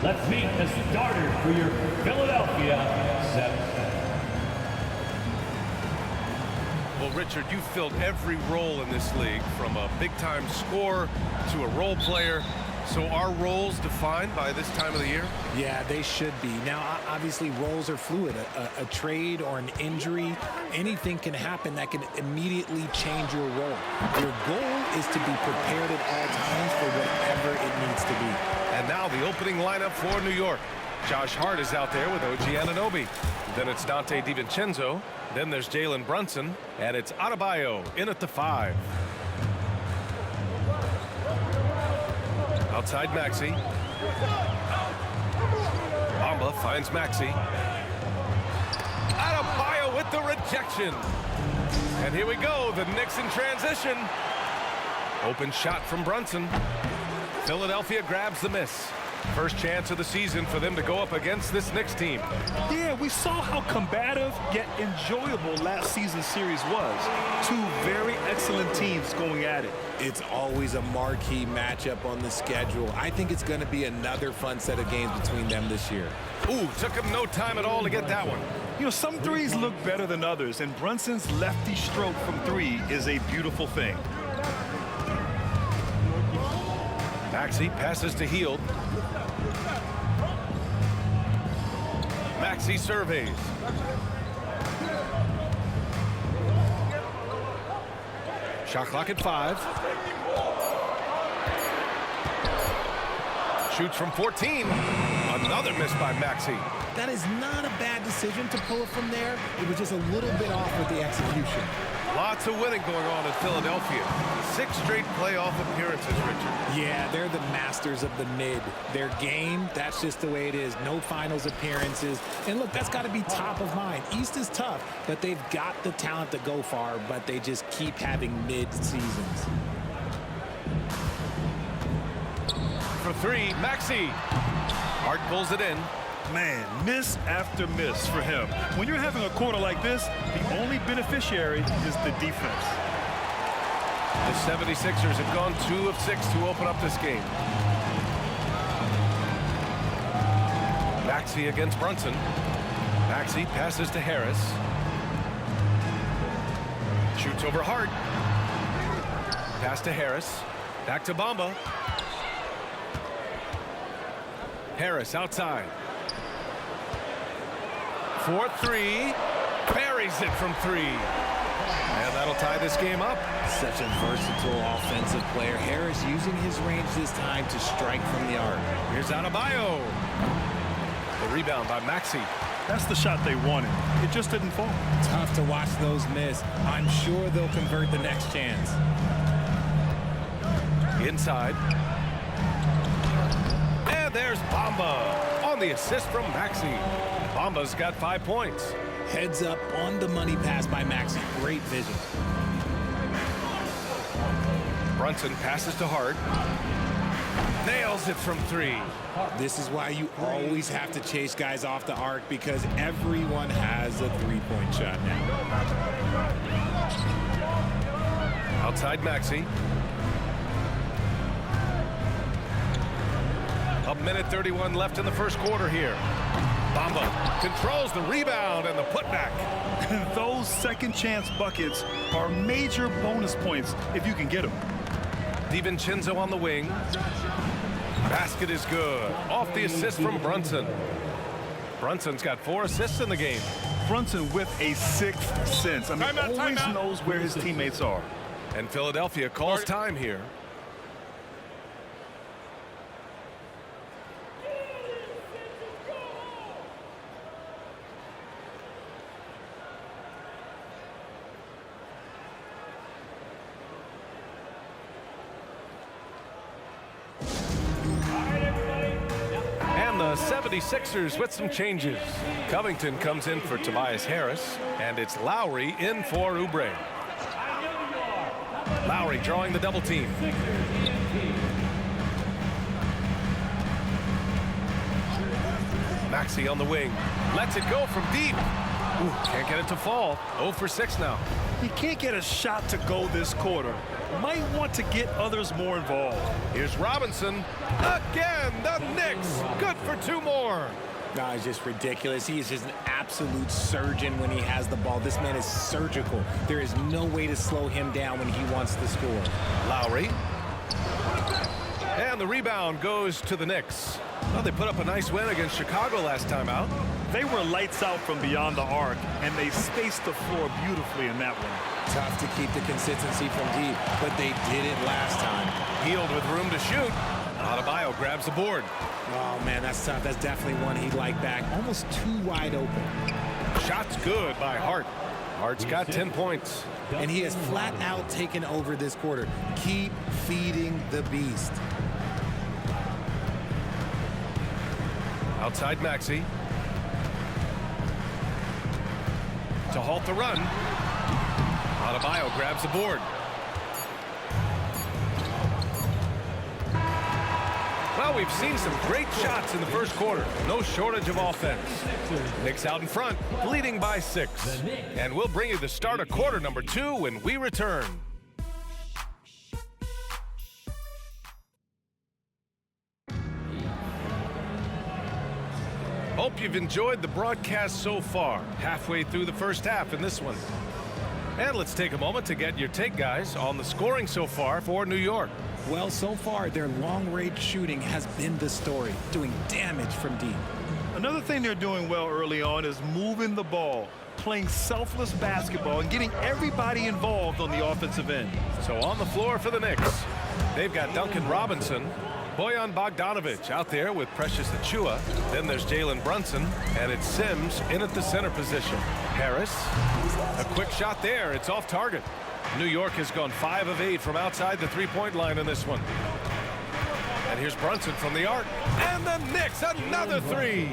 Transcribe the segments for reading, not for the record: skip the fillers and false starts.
Let's meet the starter for your Philadelphia 7. Well, Richard, you filled every role in this league, from a big-time scorer to a role player. So are roles defined by this time of the year? Yeah, they should be. Now, obviously, roles are fluid. A trade or an injury, anything can happen that can immediately change your role. Your goal is to be prepared at all times for whatever it needs to be. And now the opening lineup for New York. Josh Hart is out there with OG Anunoby. Then it's Donte DiVincenzo. Then there's Jalen Brunson. And it's Adebayo in at the 5. Outside Maxey. Bamba finds Maxey. Adebayo with the rejection. And here we go, the Knicks in transition. Open shot from Brunson. Philadelphia grabs the miss. First chance of the season for them to go up against this Knicks team. Yeah, we saw how combative yet enjoyable last season's series was. Two very excellent teams going at it. It's always a marquee matchup on the schedule. I think it's going to be another fun set of games between them this year. Ooh, took him no time at all to get that one. You know, some threes look better than others, and Brunson's lefty stroke from 3 is a beautiful thing. Maxey passes to Hield. Maxey surveys. Shot clock at 5. Shoots from 14. Another miss by Maxey. That is not a bad decision to pull it from there. It was just a little bit off with the execution. Lots of winning going on in Philadelphia. 6 straight playoff appearances, Richard. Yeah, they're the masters of the mid. Their game, that's just the way it is. No finals appearances. And look, that's got to be top of mind. East is tough, but they've got the talent to go far, but they just keep having mid seasons. For 3, Maxey. Hart pulls it in. Man, miss after miss for him. When you're having a quarter like this, the only beneficiary is the defense. The 76ers have gone 2 of 6 to open up this game. Maxey against Brunson. Maxey passes to Harris. Shoots over Hart. Pass to Harris. Back to Bamba. Harris outside. 4-3. Buries it from 3. And that'll tie this game up. Such a versatile offensive player. Harris using his range this time to strike from the arc. Here's Adebayo. The rebound by Maxey. That's the shot they wanted. It just didn't fall. Tough to watch those miss. I'm sure they'll convert the next chance. Inside. And there's Bamba on the assist from Maxey. Bamba's got 5 points. Heads up on the money pass by Maxey. Great vision. Brunson passes to Hart. Nails it from 3. This is why you always have to chase guys off the arc, because everyone has a three-point shot now. Outside Maxey. A minute 31 left in the first quarter here. Bamba controls the rebound and the putback. Those second chance buckets are major bonus points if you can get them. DiVincenzo on the wing. Basket is good. Off the assist from Brunson. Brunson's got 4 assists in the game. Brunson with a 6th sense. I mean, always knows where his teammates are. And Philadelphia calls time here. The 76ers with some changes. Covington comes in for Tobias Harris, and it's Lowry in for Oubre. Lowry drawing the double team. Maxey on the wing. Lets it go from deep. Ooh, can't get it to fall. 0 for 6 now. He can't get a shot to go this quarter. might want to get others more involved. Here's Robinson. Again, the Knicks. Good for 2 more. No, it's just ridiculous. He is just an absolute surgeon when he has the ball. This man is surgical. There is no way to slow him down when he wants to score. Lowry. And the rebound goes to the Knicks. Well, they put up a nice win against Chicago last time out. They were lights out from beyond the arc, and they spaced the floor beautifully in that one. Tough to keep the consistency from deep, but they did it last time. Hield with room to shoot. Adebayo grabs the board. Oh, man, that's tough. That's definitely one he'd like back. Almost too wide open. Shot's good by Hart. Hart's got 10 points. And he has flat out taken over this quarter. Keep feeding the beast. Outside Maxey. To halt the run. Adebayo grabs the board. Well, we've seen some great shots in the first quarter. No shortage of offense. Knicks out in front, leading by 6. And we'll bring you the start of quarter number 2 when we return. Hope you've enjoyed the broadcast so far. Halfway through the first half in this one. And let's take a moment to get your take, guys, on the scoring so far for New York. Well, so far, their long-range shooting has been the story, doing damage from deep. Another thing they're doing well early on is moving the ball, playing selfless basketball, and getting everybody involved on the offensive end. So on the floor for the Knicks, they've got Duncan Robinson, Bojan Bogdanovic out there with Precious Achiuwa. Then there's Jalen Brunson, and it's Sims in at the center position. Harris, a quick shot there. It's off target. New York has gone 5 of 8 from outside the three-point line in this one. And here's Brunson from the arc. And the Knicks, another 3.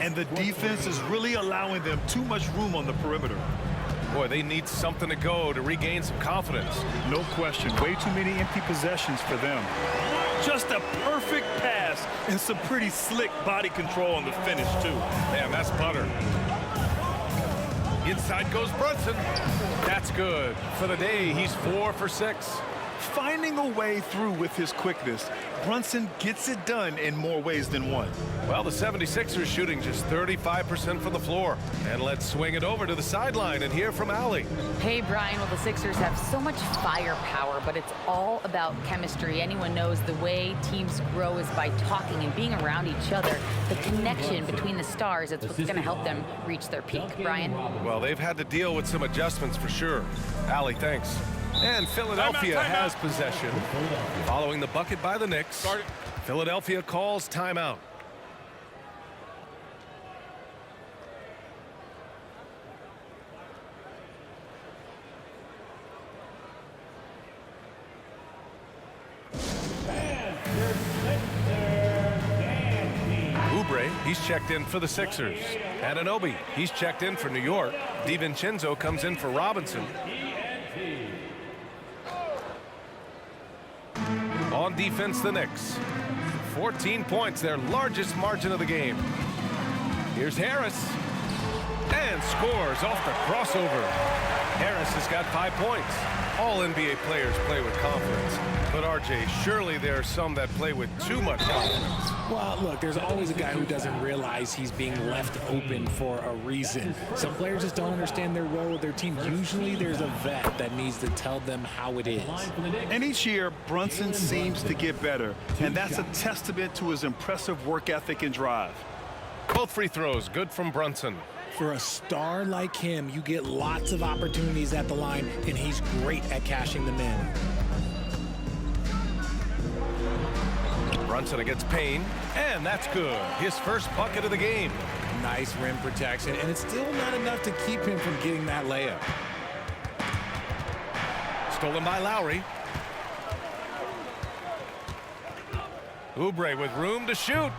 And the defense is really allowing them too much room on the perimeter. Boy, they need something to go to regain some confidence. No question. Way too many empty possessions for them. Just a perfect pass and some pretty slick body control on the finish, too. Man, that's butter. Inside goes Brunson. That's good. For the day, he's 4 for 6. Finding a way through with his quickness, Brunson gets it done in more ways than one. Well, the 76ers shooting just 35% from the floor. And let's swing it over to the sideline and hear from Allie. Hey, Brian. Well, the Sixers have so much firepower, but it's all about chemistry. Anyone knows the way teams grow is by talking and being around each other. The connection between the stars, it's what's going to help them reach their peak. Brian? Well, they've had to deal with some adjustments for sure. Allie, thanks. And Philadelphia has possession. Following the bucket by the Knicks, Philadelphia calls timeout. Oubre, he's checked in for the Sixers. Anunoby, he's checked in for New York. DiVincenzo comes in for Robinson. On defense, the Knicks. 14 points, their largest margin of the game. Here's Harris. And scores off the crossover. Harris has got 5 points. All NBA players play with confidence. But, RJ, surely there are some that play with too much confidence. Well, look, there's always a guy who doesn't realize he's being left open for a reason. Some players just don't understand their role with their team. Usually there's a vet that needs to tell them how it is. And each year, Brunson seems to get better. And that's a testament to his impressive work ethic and drive. Both free throws, good from Brunson. For a star like him, you get lots of opportunities at the line, and he's great at cashing them in. Brunson against Payne, and that's good. His first bucket of the game. Nice rim protection, and it's still not enough to keep him from getting that layup. Stolen by Lowry. Oubre with room to shoot.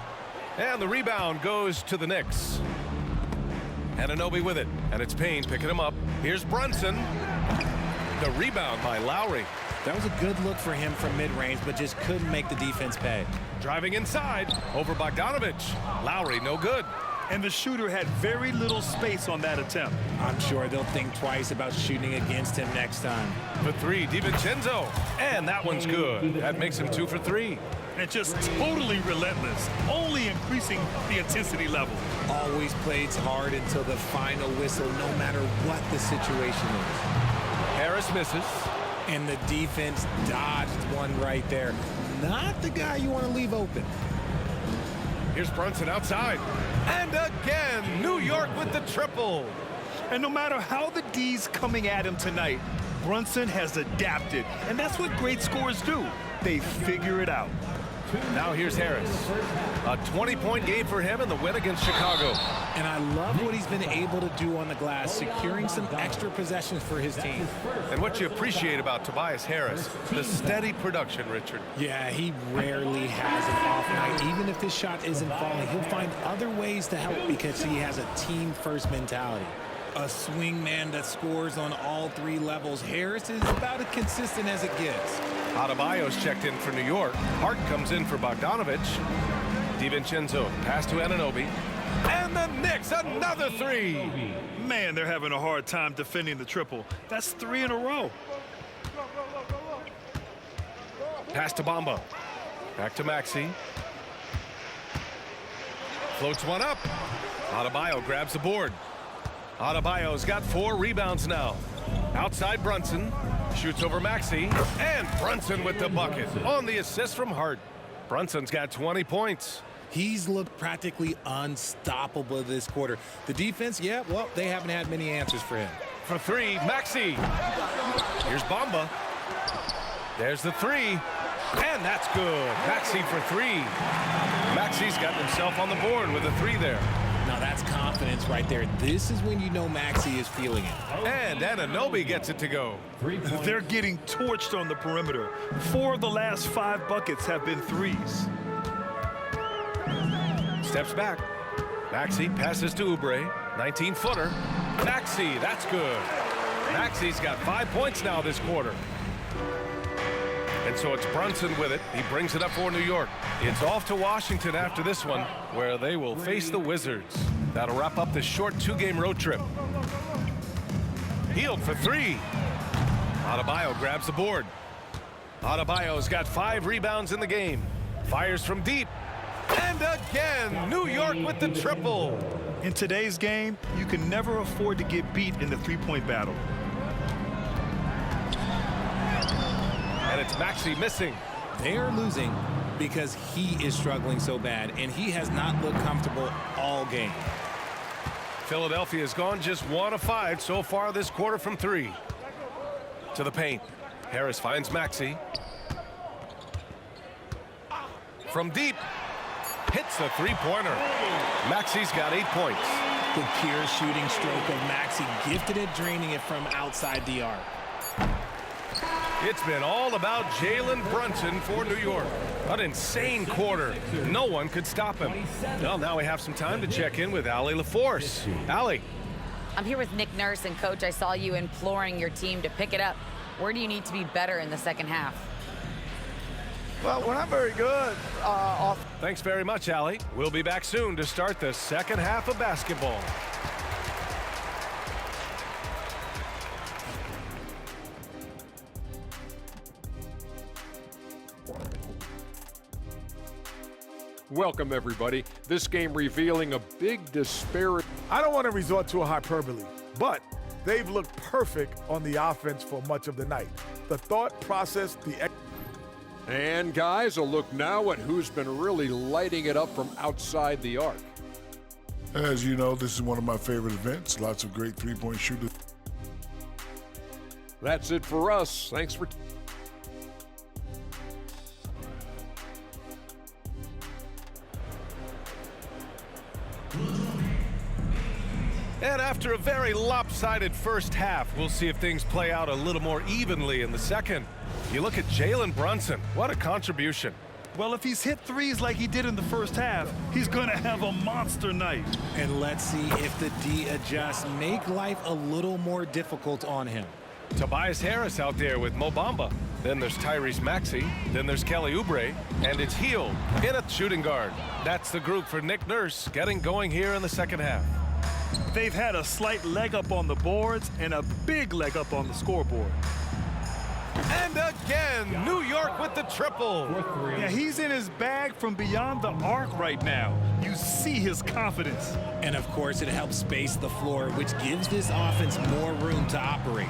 And the rebound goes to the Knicks. Anunoby with it, and it's Payne picking him up. Here's Brunson. The rebound by Lowry. That was a good look for him from mid-range, but just couldn't make the defense pay. Driving inside, over Bogdanovic. Lowry, no good. and the shooter had very little space on that attempt. I'm sure they'll think twice about shooting against him next time. For three, DiVincenzo. And that one's good. That makes him 2 for 3. And just totally relentless, only increasing the intensity level. Always plays hard until the final whistle, no matter what the situation is. Harris misses. And the defense dodged one right there. Not the guy you want to leave open. Here's Brunson outside. And again, New York with the triple. And no matter how the D's coming at him tonight, Brunson has adapted. And that's what great scorers do. They figure it out. Now here's Harris. A 20-point game for him in the win against Chicago. And I love what he's been able to do on the glass, securing some extra possessions for his team. And what you appreciate about Tobias Harris, the steady production, Richard. Yeah, he rarely has an off night. Even if his shot isn't falling, he'll find other ways to help because he has a team-first mentality. A swing man that scores on all 3 levels. Harris is about as consistent as it gets. Adebayo's checked in for New York. Hart comes in for Bogdanovich. DiVincenzo, pass to Anunoby. And the Knicks, another 3. Man, they're having a hard time defending the triple. That's 3 in a row. Pass to Bamba. Back to Maxey. Floats one up. Adebayo grabs the board. Adebayo's got 4 rebounds now. Outside Brunson. Shoots over Maxey. And Brunson with the bucket on the assist from Hart. Brunson's got 20 points. He's looked practically unstoppable this quarter. The defense, yeah, well, they haven't had many answers for him. For 3, Maxey. Here's Bamba. There's the 3. And that's good. Maxey for 3. Maxey's got himself on the board with a 3 there. Now that's confidence right there. This is when you know Maxey is feeling it. And Anunoby gets it to go. They're getting torched on the perimeter. 4 of the last 5 buckets have been 3s. Steps back. Maxey passes to Oubre. 19-footer. Maxey, that's good. Maxey's got 5 points now this quarter. And so it's Brunson with it. He brings it up for New York. It's off to Washington after this one, where they will face the Wizards. That'll wrap up this short 2-game road trip. Hield for 3. Adebayo grabs the board. Adebayo's got 5 rebounds in the game. Fires from deep. And again, New York with the triple. In today's game, you can never afford to get beat in the 3-point battle. And it's Maxey missing. They are losing because he is struggling so bad, and he has not looked comfortable all game. Philadelphia's gone just 1 of 5 so far this quarter from 3. To the paint. Harris finds Maxey. From deep. Hits the 3-pointer. Maxey's got 8 points. The pure shooting stroke of Maxey, gifted at draining it from outside the arc. It's been all about Jalen Brunson for New York. An insane quarter. No one could stop him. Well, now we have some time to check in with Allie LaForce. Allie. I'm here with Nick Nurse, and Coach, I saw you imploring your team to pick it up. Where do you need to be better in the second half? Well, we're not very good off. Thanks very much, Allie. We'll be back soon to start the second half of basketball. Welcome, everybody. This game revealing a big disparity. I don't want to resort to a hyperbole, but they've looked perfect on the offense for much of the night. The thought process, And guys, a look now at who's been really lighting it up from outside the arc. As you know, this is one of my favorite events. Lots of great three-point shooters. That's it for us. Thanks for... And after a very lopsided first half, we'll see if things play out a little more evenly in the second. You look at Jalen Brunson. What a contribution. Well, if he's hit 3s like he did in the first half, he's going to have a monster night. And let's see if the D adjusts, make life a little more difficult on him. Tobias Harris out there with Mo Bamba. Then there's Tyrese Maxey. Then there's Kelly Oubre. And it's Hield in at shooting guard. That's the group for Nick Nurse getting going here in the second half. They've had a slight leg up on the boards and a big leg up on the scoreboard. And again, New York with the triple. Yeah, he's in his bag from beyond the arc right now. You see his confidence. And of course, it helps space the floor, which gives this offense more room to operate.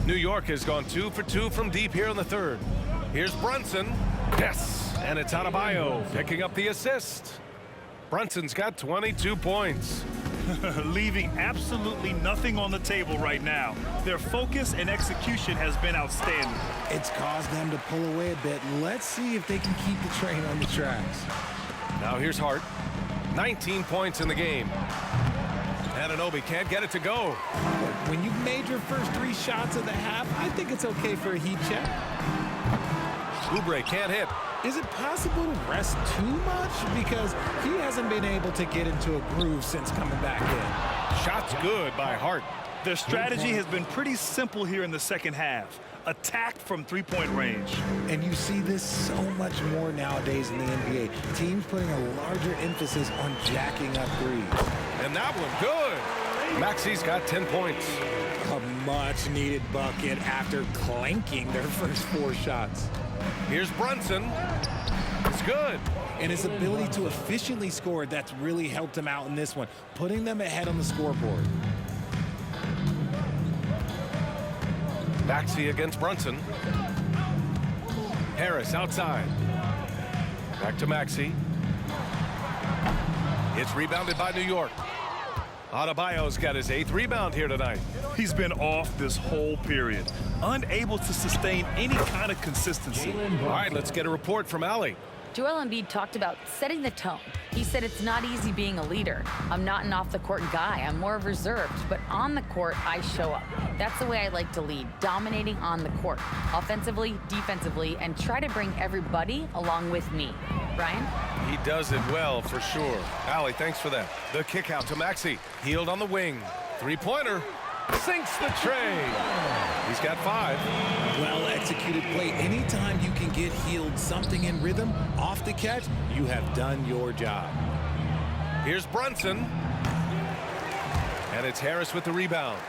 New York has gone 2 for 2 from deep here in the third. Here's Brunson. Yes, and it's Adebayo picking up the assist. Brunson's got 22 points. Leaving absolutely nothing on the table right now. Their focus and execution has been outstanding. It's caused them to pull away a bit. Let's see if they can keep the train on the tracks. Now here's Hart. 19 points in the game. Anunoby can't get it to go. When you've made your first 3 shots of the half, I think it's okay for a heat check. Oubre can't hit. Is it possible to rest too much? Because he hasn't been able to get into a groove since coming back in. Shot's good by Hart. Their strategy has been pretty simple here in the second half. Attack from three-point range. And you see this so much more nowadays in the NBA. Teams putting a larger emphasis on jacking up threes. And that one good. Maxey's got 10 points. A much-needed bucket after clanking their first 4 shots. Here's Brunson. It's good. And his ability to efficiently score, that's really helped him out in this one, putting them ahead on the scoreboard. Maxey against Brunson. Harris outside. Back to Maxey. It's rebounded by New York. Adebayo's got his 8th rebound here tonight. He's been off this whole period, unable to sustain any kind of consistency. All right, let's get a report from Allie. Joel Embiid talked about setting the tone. He said it's not easy being a leader. I'm not an off-the-court guy. I'm more reserved. But on the court, I show up. That's the way I like to lead, dominating on the court, offensively, defensively, and try to bring everybody along with me. Brian? He does it well, for sure. Allie, thanks for that. The kick out to Maxey. Hield on the wing. 3-pointer. Sinks the tray. He's got 5. Well-executed play. Anytime you can get Hield something in rhythm off the catch, you have done your job. Here's Brunson. And it's Harris with the rebound.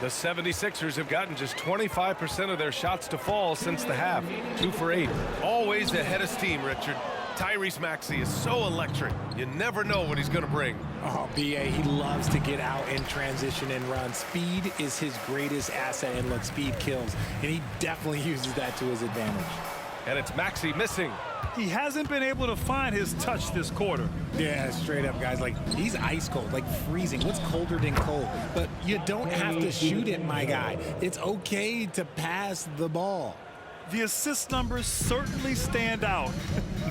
The 76ers have gotten just 25% of their shots to fall since the half. 2 for 8. Always ahead of steam, Richard. Tyrese Maxey is so electric. You never know what he's going to bring. Oh, B.A., he loves to get out in transition and run. Speed is his greatest asset, and look, speed kills. And he definitely uses that to his advantage. And it's Maxey missing. He hasn't been able to find his touch this quarter. Yeah, straight up, guys. Like, he's ice cold, like freezing. What's colder than cold? But you don't have to shoot it, my guy. It's okay to pass the ball. The assist numbers certainly stand out.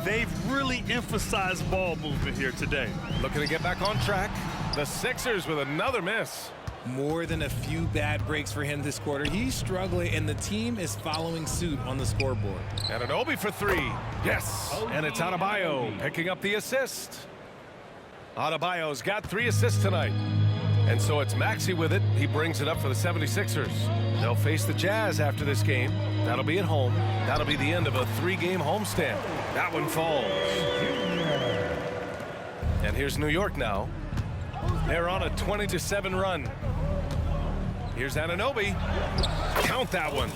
They've really emphasized ball movement here today. Looking to get back on track. The Sixers with another miss. More than a few bad breaks for him this quarter. He's struggling, and the team is following suit on the scoreboard. Anunoby for 3. Yes. And it's Adebayo picking up the assist. Adebayo's got 3 assists tonight. And so it's Maxey with it. He brings it up for the 76ers. They'll face the Jazz after this game. That'll be at home. That'll be the end of a 3-game homestand. That one falls. And here's New York now. They're on a 20-7 run. Here's Anunoby. Count that one.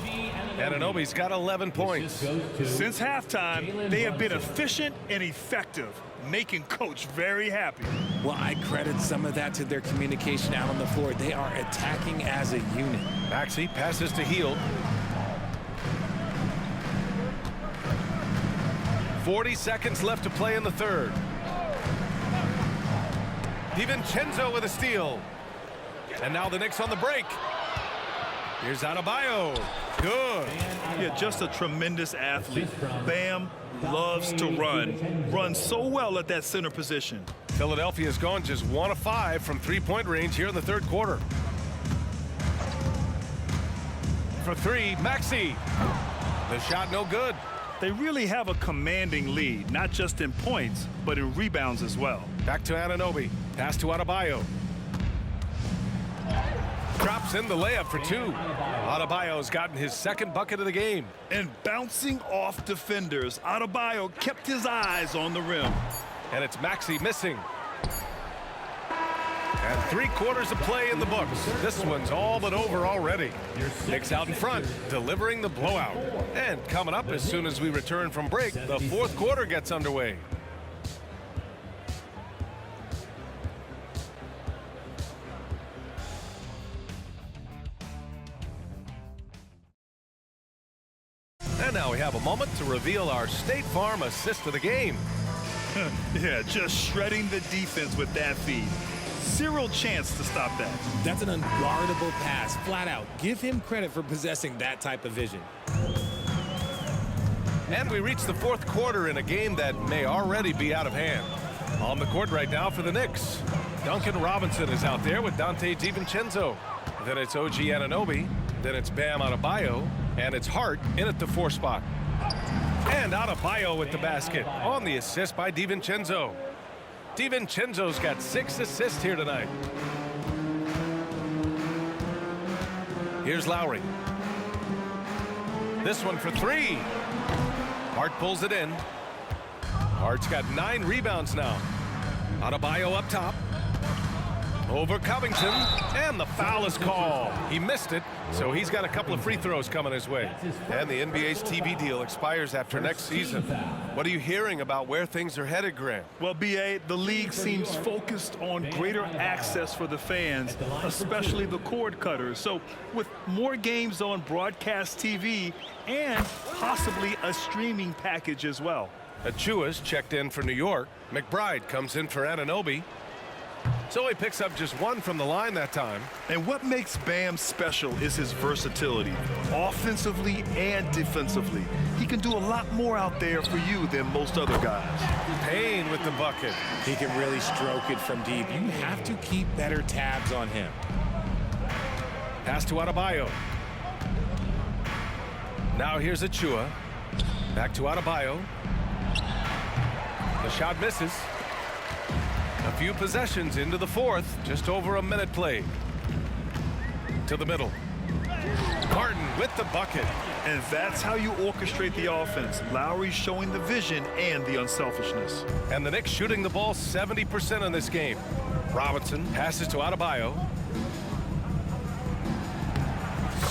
Anunoby's got 11 points. Since halftime, they have been efficient and effective, making Coach very happy. Well, I credit some of that to their communication out on the floor. They are attacking as a unit. Maxey passes to Hield. 40 seconds left to play in the third. DiVincenzo with a steal. And now the Knicks on the break. Here's Adebayo. Good. Yeah, just a tremendous athlete. Bam loves to run. Runs so well at that center position. Philadelphia's gone just 1 of 5 from 3-point range here in the third quarter. For 3, Maxey. The shot no good. They really have a commanding lead, not just in points, but in rebounds as well. Back to Anunoby. Pass to Adebayo. drops in the layup for two. Adebayo's gotten his second bucket of the game. And bouncing off defenders, Adebayo kept his eyes on the rim. And it's Maxey missing. And 3/4 of play in the books. This one's all but over already. Knicks out in front, delivering the blowout. And coming up as soon as we return from break, the fourth quarter gets underway. And now we have a moment to reveal our State Farm assist of the game. Yeah, just shredding the defense with that feed. Zero chance to stop that. That's an unguardable pass, flat out. Give him credit for possessing that type of vision. And we reach the fourth quarter in a game that may already be out of hand. On the court right now for the Knicks, Duncan Robinson is out there with Dante DiVincenzo. Then it's OG Anunoby. Then it's Bam Adebayo. And it's Hart in at the 4 spot. And Adebayo with the basket on the assist by DiVincenzo. DiVincenzo's got 6 assists here tonight. Here's Lowry. This one for 3. Hart pulls it in. Hart's got 9 rebounds now. Adebayo up top. Over Covington, and the foul is called. He missed it, so he's got a couple of free throws coming his way. And the NBA's TV deal expires after next season. What are you hearing about where things are headed, Grant? Well, B.A., the league seems focused on greater access for the fans, especially the cord cutters. So with more games on broadcast TV and possibly a streaming package as well. Achua's checked in for New York. McBride comes in for Anunoby. So he picks up just 1 from the line that time. And what makes Bam special is his versatility, offensively and defensively. He can do a lot more out there for you than most other guys. Payne with the bucket. He can really stroke it from deep. You have to keep better tabs on him. Pass to Adebayo. Now here's Achua. Back to Adebayo. The shot misses. A few possessions into the fourth, just over a minute played. To the middle. Martin with the bucket. And that's how you orchestrate the offense. Lowry showing the vision and the unselfishness. And the Knicks shooting the ball 70% in this game. Robinson passes to Adebayo.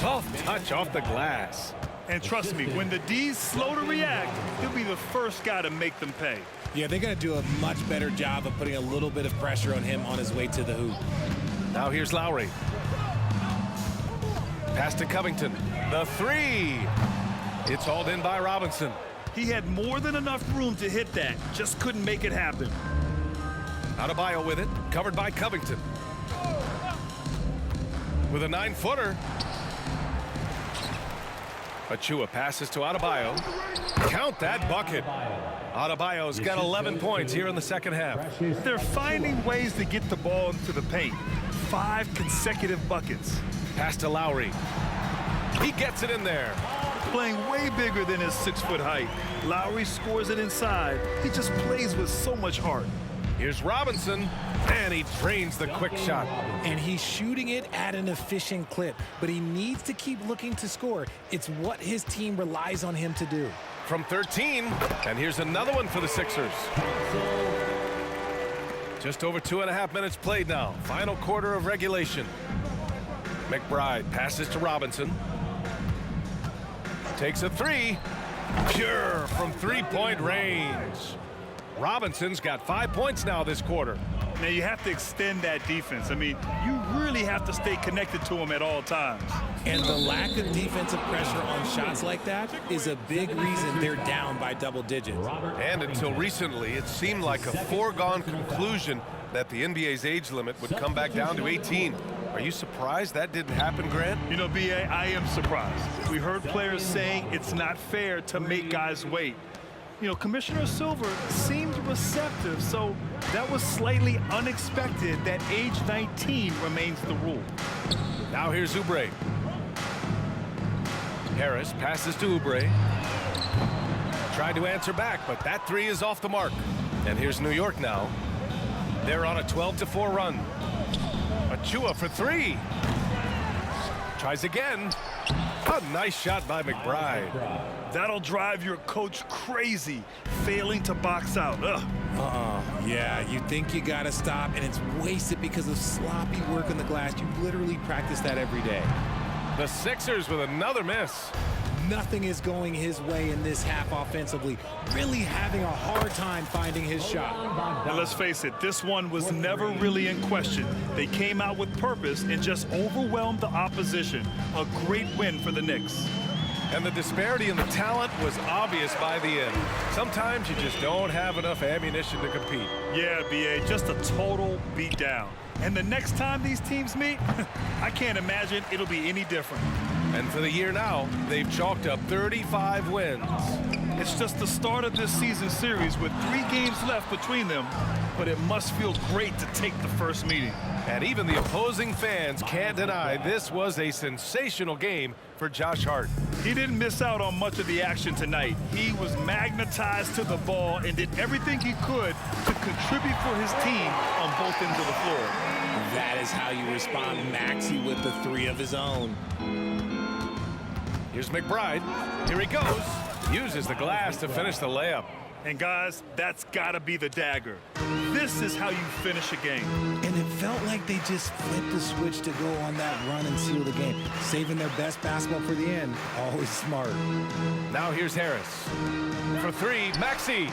Soft touch off the glass. And trust me, when the D's slow to react, he'll be the first guy to make them pay. Yeah, they're going to do a much better job of putting a little bit of pressure on him on his way to the hoop. Now here's Lowry. Pass to Covington. The 3. It's hauled in by Robinson. He had more than enough room to hit that. Just couldn't make it happen. Adebayo with it. Covered by Covington. With a 9-footer. Achua passes to Adebayo. Count that bucket. Adebayo's got 11 points here in the second half. They're finding ways to get the ball into the paint. 5 consecutive buckets. Pass to Lowry. He gets it in there. Playing way bigger than his 6-foot height. Lowry scores it inside. He just plays with so much heart. Here's Robinson, and he drains the quick shot. And he's shooting it at an efficient clip, but he needs to keep looking to score. It's what his team relies on him to do. From 13, and here's another one for the Sixers. Just over 2.5 minutes played now. Final quarter of regulation. McBride passes to Robinson. Takes a 3. Pure from 3-point range. Robinson's got 5 points now this quarter. Now you have to extend that defense. I mean, you really have to stay connected to him at all times. And the lack of defensive pressure on shots like that is a big reason they're down by double digits. And until recently, it seemed like a foregone conclusion that the NBA's age limit would come back down to 18. Are you surprised that didn't happen, Grant? You know, B.A., I am surprised. We heard players saying it's not fair to make guys wait. You know, Commissioner Silver seemed receptive, so that was slightly unexpected that age 19 remains the rule. Now here's Oubre. Harris passes to Oubre. Tried to answer back, but that 3 is off the mark. And here's New York now. They're on a 12-4 run. Achua for 3. Tries again. A nice shot by McBride. That'll drive your coach crazy, failing to box out. Ugh. Yeah, you think you got to stop, and it's wasted because of sloppy work on the glass. You literally practice that every day. The Sixers with another miss. Nothing is going his way in this half offensively. Really having a hard time finding his shot. And let's face it, this one was never really in question. They came out with purpose and just overwhelmed the opposition. A great win for the Knicks. And the disparity in the talent was obvious by the end. Sometimes you just don't have enough ammunition to compete. Yeah, B.A., just a total beatdown. And the next time these teams meet, I can't imagine it'll be any different. And for the year now, they've chalked up 35 wins. It's just the start of this season series with 3 games left between them, but it must feel great to take the first meeting. And even the opposing fans can't deny this was a sensational game for Josh Hart. He didn't miss out on much of the action tonight. He was magnetized to the ball and did everything he could to contribute for his team on both ends of the floor. That is how you respond. Maxey with the 3 of his own. Here's McBride. Here he goes. Uses the glass to finish the layup. And guys, that's got to be the dagger. This is how you finish a game. And it felt like they just flipped the switch to go on that run and seal the game. Saving their best basketball for the end. Always smart. Now here's Harris. For 3, Maxey.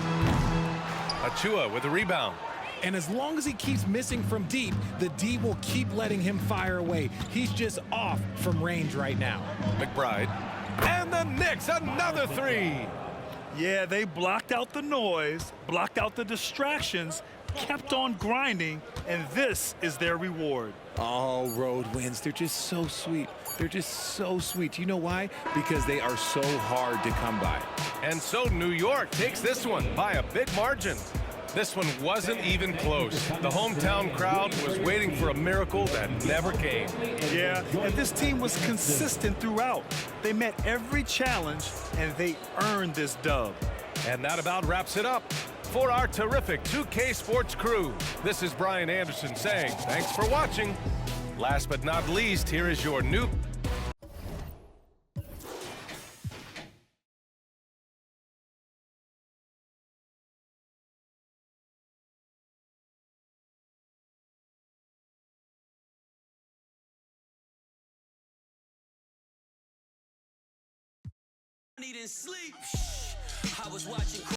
Achua with the rebound. And as long as he keeps missing from deep, the D will keep letting him fire away. He's just off from range right now. McBride. And the Knicks, another 3. Yeah, they blocked out the noise, blocked out the distractions, kept on grinding, and this is their reward. All road wins. They're just so sweet. They're just so sweet. You know why? Because they are so hard to come by. And so New York takes this one by a big margin. This one wasn't even close. The hometown crowd was waiting for a miracle that never came. Yeah, and this team was consistent throughout. They met every challenge, and they earned this dub. And that about wraps it up. For our terrific 2K Sports crew, this is Brian Anderson saying thanks for watching. Last but not least, here is your new Needing sleep. I was watching